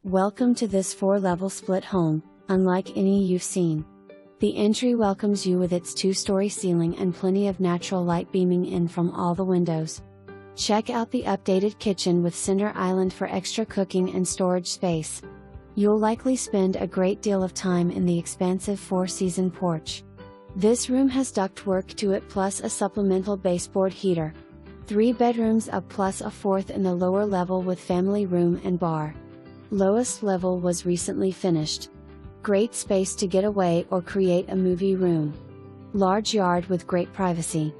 Welcome to this 4-level split home, unlike any you've seen. The entry welcomes you with its 2-story ceiling and plenty of natural light beaming in from all the windows. Check out the updated kitchen with center island for extra cooking and storage space. You'll likely spend a great deal of time in the expansive 4-season porch. This room has ductwork to it plus a supplemental baseboard heater. 3 bedrooms up plus a 4th in the lower level with family room and bar. Lowest level was recently finished. Great space to get away or create a movie room. Large yard with great privacy.